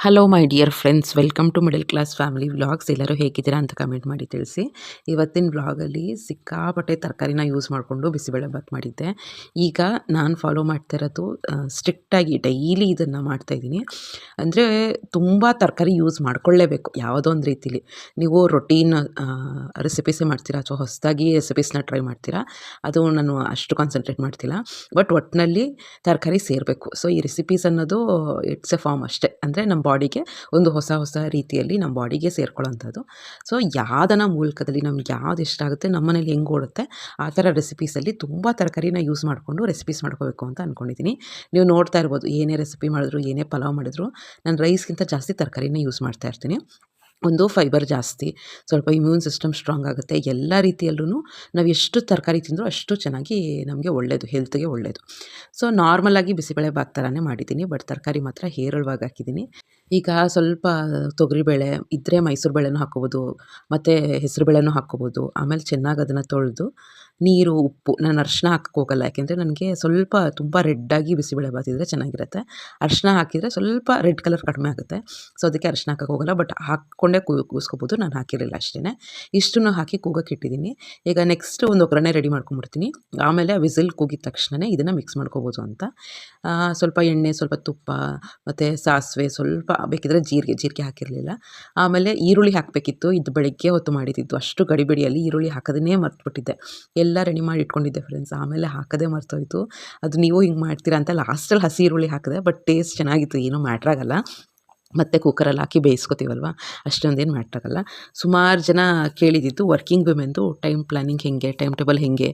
Hello my dear friends, welcome to middle class family vlogs. ಎಲ್ಲರೂ ಹೇಗಿದ್ದೀರಾ ಅಂತ comment ಮಾಡಿ ತಿಳಿಸಿ. ಇವತ್ತಿನ ವ್ಲಾಗಲ್ಲಿ ಸಿಕ್ಕಾಪಟ್ಟೆ ತರಕಾರಿನ ಯೂಸ್ ಮಾಡಿಕೊಂಡು ಬಿಸಿಬೇಳೆಭಾತ್ ಮಾಡಿದ್ದೆ. ಈಗ ನಾನು ಫಾಲೋ ಮಾಡ್ತಾ ಇರೋದು ಸ್ಟ್ರಿಕ್ಟಾಗಿ ಡೈಲಿ ಇದನ್ನು ಮಾಡ್ತಾಯಿದ್ದೀನಿ. ಅಂದರೆ ತುಂಬ ತರಕಾರಿ ಯೂಸ್ ಮಾಡ್ಕೊಳ್ಳೇಬೇಕು ಯಾವುದೋ ಒಂದು ರೀತಿಲಿ. ನೀವು ರೊಟೀನ್ ರೆಸಿಪೀಸೇ ಮಾಡ್ತೀರಾ ಅಥವಾ ಹೊಸದಾಗಿ ರೆಸಿಪೀಸ್ನ ಟ್ರೈ ಮಾಡ್ತೀರಾ, ಅದು ನಾನು ಅಷ್ಟು ಕಾನ್ಸಂಟ್ರೇಟ್ ಮಾಡ್ತಿಲ್ಲ. ಬಟ್ ಒಟ್ಟಿನಲ್ಲಿ ತರಕಾರಿ ಸೇರಬೇಕು. ಸೊ ಈ ರೆಸಿಪೀಸ್ ಅನ್ನೋದು ಇಟ್ಸ್ ಎ ಫಾರ್ಮ್ ಅಷ್ಟೇ. ಅಂದರೆ ನಮ್ಮ ಬಾಡಿಗೆ ಒಂದು ಹೊಸ ರೀತಿಯಲ್ಲಿ ನಮ್ಮ ಬಾಡಿಗೆ ಸೇರ್ಕೊಳ್ಳೋಂಥದ್ದು. ಸೊ ಯಾವುದನ್ನ ಮೂಲಕದಲ್ಲಿ ನಮ್ಗೆ ಯಾವ್ದು ಇಷ್ಟ ಆಗುತ್ತೆ, ನಮ್ಮ ಮನೇಲಿ ಹೆಂಗೆ ಓಡುತ್ತೆ ಆ ಥರ ರೆಸಿಪೀಸಲ್ಲಿ ತುಂಬ ತರಕಾರಿನ ಯೂಸ್ ಮಾಡಿಕೊಂಡು ರೆಸಿಪೀಸ್ ಮಾಡ್ಕೋಬೇಕು ಅಂತ ಅಂದ್ಕೊಂಡಿದ್ದೀನಿ. ನೀವು ನೋಡ್ತಾ ಇರ್ಬೋದು, ಏನೇ ರೆಸಿಪಿ ಮಾಡಿದ್ರು, ಏನೇ ಪಲಾವ್ ಮಾಡಿದ್ರು, ನಾನು ರೈಸ್ಗಿಂತ ಜಾಸ್ತಿ ತರಕಾರಿನ ಯೂಸ್ ಮಾಡ್ತಾ ಇರ್ತೀನಿ. ಒಂದು ಫೈಬರ್ ಜಾಸ್ತಿ, ಸ್ವಲ್ಪ ಇಮ್ಯೂನ್ ಸಿಸ್ಟಮ್ ಸ್ಟ್ರಾಂಗ್ ಆಗುತ್ತೆ. ಎಲ್ಲ ರೀತಿಯಲ್ಲೂ ನಾವು ಎಷ್ಟು ತರಕಾರಿ ತಿಂದರೂ ಅಷ್ಟು ಚೆನ್ನಾಗಿ ನಮಗೆ ಒಳ್ಳೆಯದು, ಹೆಲ್ತ್ಗೆ ಒಳ್ಳೆಯದು. ಸೊ ನಾರ್ಮಲಾಗಿ ಬಿಸಿಬೇಳೆಭಾತ್ ಥರನೇ ಮಾಡಿದ್ದೀನಿ, ಬಟ್ ತರಕಾರಿ ಮಾತ್ರ ಹೇರಳವಾಗಿ ಹಾಕಿದ್ದೀನಿ. ಈಗ ಸ್ವಲ್ಪ ತೊಗರಿಬೇಳೆ ಇದ್ದರೆ ಮೈಸೂರು ಬೇಳೆನೂ ಹಾಕ್ಕೋಬೋದು, ಮತ್ತು ಹೆಸರು ಬೇಳೆನೂ ಹಾಕ್ಕೋಬೋದು. ಆಮೇಲೆ ಚೆನ್ನಾಗಿ ಅದನ್ನು ತೊಳೆದು ನೀರು, ಉಪ್ಪು, ನಾನು ಅರಿಶಿನ ಹಾಕಕ್ಕೆ ಹೋಗಲ್ಲ, ಯಾಕೆಂದರೆ ನನಗೆ ಸ್ವಲ್ಪ ತುಂಬ ರೆಡ್ಡಾಗಿ ಬಿಸಿಬೇಳೆಭಾತ್ ಇದ್ದರೆ ಚೆನ್ನಾಗಿರುತ್ತೆ. ಅರಿಶಿನ ಹಾಕಿದರೆ ಸ್ವಲ್ಪ ರೆಡ್ ಕಲರ್ ಕಡಿಮೆ ಆಗುತ್ತೆ, ಸೊ ಅದಕ್ಕೆ ಅರಿಶಿನ ಹಾಕಕ್ಕೆ ಹೋಗಲ್ಲ. ಬಟ್ ಹಾಕ್ಕೊಂಡೇ ಕೂಗಿಸ್ಕೋಬೋದು, ನಾನು ಹಾಕಿರಲಿಲ್ಲ ಅಷ್ಟೇ. ಇಷ್ಟನ್ನು ಹಾಕಿ ಕೂಗಕ್ಕೆ ಇಟ್ಟಿದ್ದೀನಿ. ಈಗ ನೆಕ್ಸ್ಟ್ ಒಂದು ಒಗ್ಗರಣೆ ರೆಡಿ ಮಾಡ್ಕೊಂಬಿಡ್ತೀನಿ. ಆಮೇಲೆ ವಿಸಿಲ್ ಕೂಗಿದ ತಕ್ಷಣವೇ ಇದನ್ನು ಮಿಕ್ಸ್ ಮಾಡ್ಕೋಬೋದು ಅಂತ. ಸ್ವಲ್ಪ ಎಣ್ಣೆ, ಸ್ವಲ್ಪ ತುಪ್ಪ, ಮತ್ತು ಸಾಸಿವೆ, ಸ್ವಲ್ಪ ಬೇಕಿದ್ರೆ ಜೀರಿಗೆ ಹಾಕಿರಲಿಲ್ಲ. ಆಮೇಲೆ ಈರುಳ್ಳಿ ಹಾಕಬೇಕಿತ್ತು, ಇದು ಬೆಳಗ್ಗೆ ಹೊತ್ತು ಮಾಡಿದ್ದು. ಅಷ್ಟು ಗಡಿಬಿಡಿಯಲ್ಲಿ ಈರುಳ್ಳಿ ಹಾಕೋದನ್ನೇ ಮರ್ತುಬಿಟ್ಟಿದ್ದೆ. ಎಲ್ಲ ರೆಡಿ ಮಾಡಿ ಇಟ್ಕೊಂಡಿದ್ದೆ ಫ್ರೆಂಡ್ಸ್, ಆಮೇಲೆ ಹಾಕೋದೇ ಮರ್ತೋಯ್ತು. ಅದು ನೀವು ಹಿಂಗೆ ಮಾಡ್ತೀರಾ ಅಂತ ಲಾಸ್ಟಲ್ಲಿ ಹಸಿ ಈರುಳ್ಳಿ ಹಾಕಿದೆ, ಬಟ್ ಟೇಸ್ಟ್ ಚೆನ್ನಾಗಿತ್ತು, ಏನೂ ಮ್ಯಾಟ್ರಾಗಲ್ಲ. ಮತ್ತು ಕುಕ್ಕರಲ್ಲಿ ಹಾಕಿ ಬೇಯಿಸ್ಕೊತೀವಲ್ವ, ಅಷ್ಟೊಂದೇನು ಮ್ಯಾಟ್ರಾಗಲ್ಲ. ಸುಮಾರು ಜನ ಕೇಳಿದ್ದಿತ್ತು ವರ್ಕಿಂಗ್ ವಿಮೆನ್ದು ಟೈಮ್ ಪ್ಲ್ಯಾನಿಂಗ್ ಹೆಂಗೆ, ಟೈಮ್ ಟೇಬಲ್ ಹೆಂಗೆ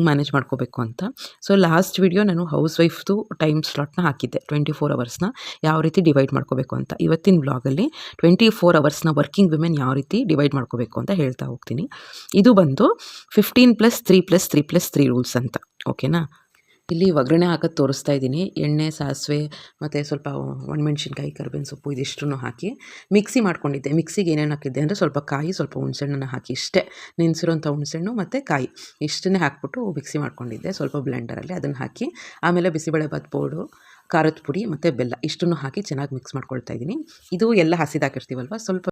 ಮ್ಯಾನೇಜ್ ಮಾಡ್ಕೋಬೇಕು ಅಂತ. ಸೊ ಲಾಸ್ಟ್ ವಿಡಿಯೋ ನಾನು ಹೌಸ್ ವೈಫ್ದು ಟೈಮ್ ಸ್ಲಾಟ್ನ ಹಾಕಿದ್ದೆ, 24 ಅವರ್ಸ್ನ ಯಾವ ರೀತಿ ಡಿವೈಡ್ ಮಾಡ್ಕೋಬೇಕು ಅಂತ. ಇವತ್ತಿನ ವ್ಲಾಗಲ್ಲಿ 24 ಅವರ್ಸ್ನ ವರ್ಕಿಂಗ್ ವಿಮೆನ್ ಯಾವ ರೀತಿ ಡಿವೈಡ್ ಮಾಡ್ಕೋಬೇಕು ಅಂತ ಹೇಳ್ತಾ ಹೋಗ್ತೀನಿ. ಇದು ಬಂದು 15+3+3+3 ರೂಲ್ಸ್ ಅಂತ, ಓಕೆನಾ. ಇಲ್ಲಿ ಒಗ್ಗರಣೆ ಹಾಕೋದು ತೋರಿಸ್ತಾ ಇದ್ದೀನಿ. ಎಣ್ಣೆ, ಸಾಸಿವೆ, ಮತ್ತು ಸ್ವಲ್ಪ ಒಣಮೆಣ್ಸಿನ್ಕಾಯಿ, ಕರಿಬೇವಿನ ಸೊಪ್ಪು ಇದಿಷ್ಟನ್ನು ಹಾಕಿ ಮಿಕ್ಸಿ ಮಾಡ್ಕೊಂಡಿದ್ದೆ. ಮಿಕ್ಸಿಗೆ ಏನೇನು ಹಾಕಿದ್ದೆ ಅಂದರೆ ಸ್ವಲ್ಪ ಕಾಯಿ, ಸ್ವಲ್ಪ ಹುಣಸೆಹಣ್ಣನ್ನು ಹಾಕಿ, ಇಷ್ಟೇ ನೆನೆಸಿರೋಂಥ ಹುಣಸೆಹಣ್ಣು ಮತ್ತು ಕಾಯಿ ಇಷ್ಟನ್ನೇ ಹಾಕ್ಬಿಟ್ಟು ಮಿಕ್ಸಿ ಮಾಡ್ಕೊಂಡಿದ್ದೆ ಸ್ವಲ್ಪ ಬ್ಲೆಂಡರಲ್ಲಿ. ಅದನ್ನು ಹಾಕಿ ಆಮೇಲೆ ಬಿಸಿಬೇಳೆಭಾತ್ ಪೌಡ್ರು, ಖಾರದ ಪುಡಿ ಮತ್ತು ಬೆಲ್ಲ ಇಷ್ಟನ್ನು ಹಾಕಿ ಚೆನ್ನಾಗಿ ಮಿಕ್ಸ್ ಮಾಡ್ಕೊಳ್ತಾ ಇದ್ದೀನಿ. ಇದು ಎಲ್ಲ ಹಸಿದಾಕಿರ್ತೀವಲ್ವ, ಸ್ವಲ್ಪ